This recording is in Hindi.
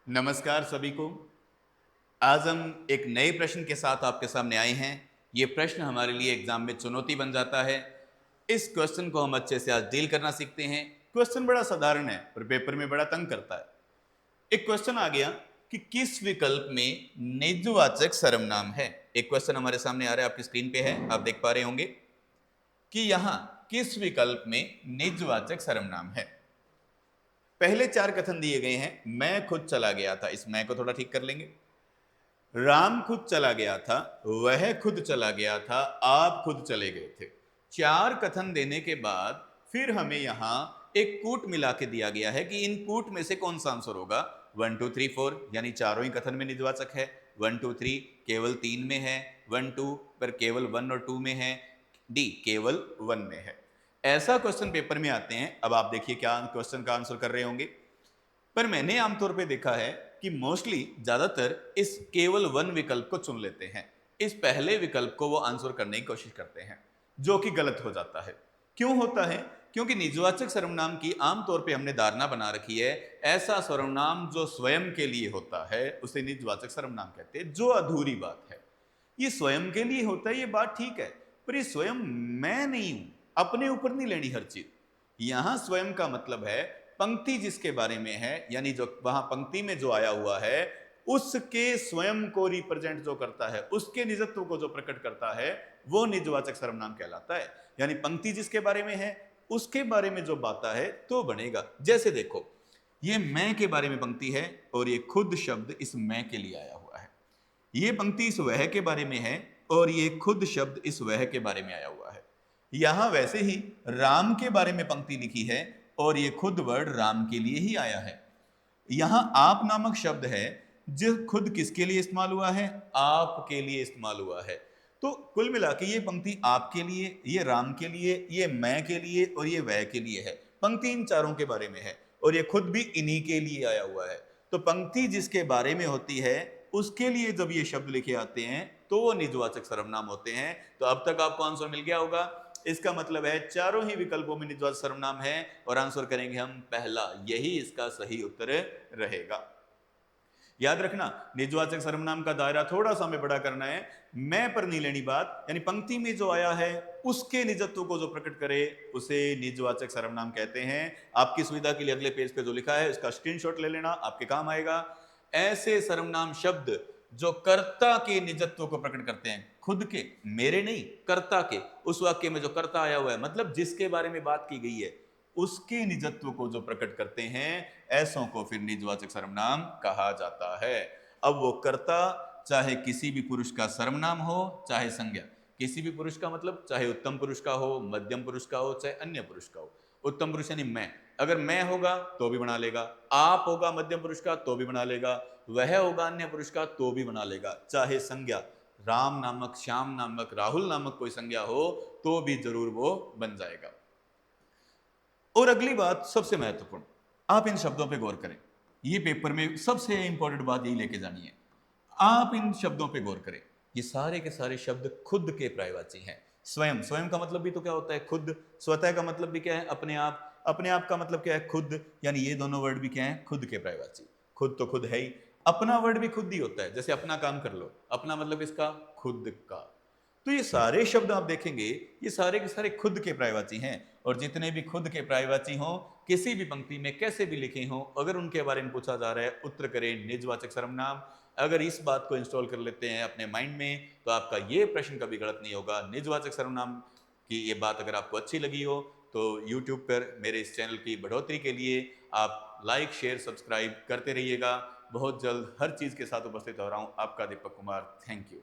नमस्कार सभी को। आज हम एक नए प्रश्न के साथ आपके सामने आए हैं। ये प्रश्न हमारे लिए एग्जाम में चुनौती बन जाता है। इस क्वेश्चन को हम अच्छे से आज डील करना सीखते हैं। क्वेश्चन बड़ा साधारण है पर पेपर में बड़ा तंग करता है। एक क्वेश्चन आ गया कि किस विकल्प में निजवाचक सर्वनाम है। एक क्वेश्चन हमारे सामने आ रहा है, आपकी स्क्रीन पे है, आप देख पा रहे होंगे कि यहाँ किस विकल्प में निजवाचक सर्वनाम है। पहले चार कथन दिए गए हैं। मैं खुद चला गया था, इस मैं को थोड़ा ठीक कर लेंगे। राम खुद चला गया था, वह खुद चला गया था, आप खुद चले गए थे। चार कथन देने के बाद फिर हमें यहां एक कूट मिला के दिया गया है कि इन कूट में से कौन सा आंसर होगा। 1 2 3 4 यानी चारों ही कथन में निजवाचक है। 1 2 3 केवल 3 में है। 1 2 पर केवल 1 और 2 में है। डी केवल 1 में है। ऐसा क्वेश्चन पेपर में आते हैं। अब आप देखिए क्या क्वेश्चन का आंसर कर रहे होंगे। पर मैंने आमतौर पे देखा है कि मोस्टली ज्यादातर इस केवल 1 विकल्प को चुन लेते हैं। इस पहले विकल्प को वो आंसर करने की कोशिश करते हैं, जो कि गलत हो जाता है। क्यों होता है? क्योंकि निजवाचक सर्वनाम की आमतौर पे हमने धारणा बना रखी है, ऐसा सर्वनाम जो स्वयं के लिए होता है उसे निजवाचक सर्वनाम कहते हैं। जो अधूरी बात है, ये स्वयं के लिए होता है, ये बात ठीक है, पर ये स्वयं मैं नहीं हूं। अपने ऊपर नहीं लेनी हर चीज। यहां स्वयं का मतलब है पंक्ति जिसके बारे में है, यानी जो वहां पंक्ति में जो आया हुआ है उसके स्वयं को रिप्रेजेंट जो करता है, उसके निजत्व को जो प्रकट करता है, वो निजवाचक सर्वनाम कहलाता है। यानी पंक्ति जिसके बारे में है उसके बारे में जो बात है तो बनेगा। जैसे देखो, ये मैं के बारे में पंक्ति है और ये खुद शब्द इस मैं के लिए आया हुआ है। ये पंक्ति इस वह के बारे में है और ये खुद शब्द इस वह के बारे में आया हुआ है। यहां वैसे ही राम के बारे में पंक्ति लिखी है और ये खुद वर्ड राम के लिए ही आया है। यहां आप नामक शब्द है जो खुद किसके लिए इस्तेमाल हुआ है? आपके लिए इस्तेमाल हुआ है। तो कुल मिला के ये पंक्ति आपके लिए, ये राम के लिए, ये मैं के लिए और ये वह के लिए है। पंक्ति इन चारों के बारे में है और ये खुद भी इन्हीं के लिए आया हुआ है। तो पंक्ति जिसके बारे में होती है उसके लिए जब ये शब्द लिखे आते हैं तो वो निजवाचक सर्वनाम होते हैं। तो अब तक आपको आंसर मिल गया होगा। इसका मतलब है चारों ही विकल्पों में निजवाचक सर्वनाम है और आंसर करेंगे हम पहला, यही इसका सही उत्तर रहेगा। याद रखना, निजवाचक सर्वनाम का दायरा थोड़ा सा हमें बड़ा करना है। मैं पर नहीं लेनी बात, यानी पंक्ति में जो आया है उसके निजत्व को जो प्रकट करे उसे निजवाचक सर्वनाम कहते हैं। आपकी सुविधा के लिए अगले पेज पे जो लिखा है उसका स्क्रीनशॉट ले लेना, आपके काम आएगा। ऐसे सर्वनाम शब्द जो कर्ता के निजत्व को प्रकट करते हैं, खुद के, मेरे नहीं, कर्ता के। उस वाक्य में जो कर्ता आया हुआ है मतलब जिसके बारे में बात की गई है उसके निजत्व को जो प्रकट करते हैं, ऐसों को फिर निजवाचक सर्वनाम कहा जाता है। अब वो कर्ता चाहे किसी भी पुरुष का सर्वनाम हो चाहे संज्ञा। किसी भी पुरुष का मतलब चाहे उत्तम पुरुष का हो, मध्यम पुरुष का हो, चाहे अन्य पुरुष का हो। उत्तम पुरुष यानी मैं, अगर मैं होगा तो भी बना लेगा, आप होगा मध्यम पुरुष का तो भी बना लेगा, वह होगा अन्य पुरुष का तो भी बना लेगा। चाहे संज्ञा राम नामक, श्याम नामक, राहुल नामक कोई संज्ञा हो तो भी जरूर वो बन जाएगा। और अगली बात सबसे महत्वपूर्ण, आप इन शब्दों पे गौर करें। ये पेपर में सबसे इंपॉर्टेंट बात यही लेके जानी है। आप इन शब्दों पे गौर करें। ये सारे के सारे शब्द खुद के पर्यायवाची हैं। स्वयं, स्वयं का मतलब भी तो क्या होता है? खुद। स्वतः का मतलब भी क्या है? अपने आप। अपने आप का मतलब क्या है? खुद। यानी ये दोनों वर्ड भी क्या है? खुद के पर्यायवाची। खुद तो खुद है ही, अपना वर्ड भी खुद ही होता है। जैसे अपना काम कर लो, अपना मतलब इसका खुद का। तो ये सारे शब्द आप देखेंगे, ये सारे के सारे खुद के पर्यायवाची हैं। और जितने भी खुद के पर्यायवाची हों, किसी भी पंक्ति में कैसे भी लिखे हों, अगर उनके बारे में पूछा जा रहा है, उत्तर करें निजवाचक सर्वनाम। अगर इस बात को इंस्टॉल कर लेते हैं अपने माइंड में तो आपका ये प्रश्न कभी गलत नहीं होगा। निजवाचक सर्वनाम की ये बात अगर आपको अच्छी लगी हो तो यूट्यूब पर मेरे इस चैनल की बढ़ोतरी के लिए आप लाइक, शेयर, सब्सक्राइब करते रहिएगा। बहुत जल्द हर चीज़ के साथ उपस्थित हो रहा हूँ। आपका दीपक कुमार। Thank you.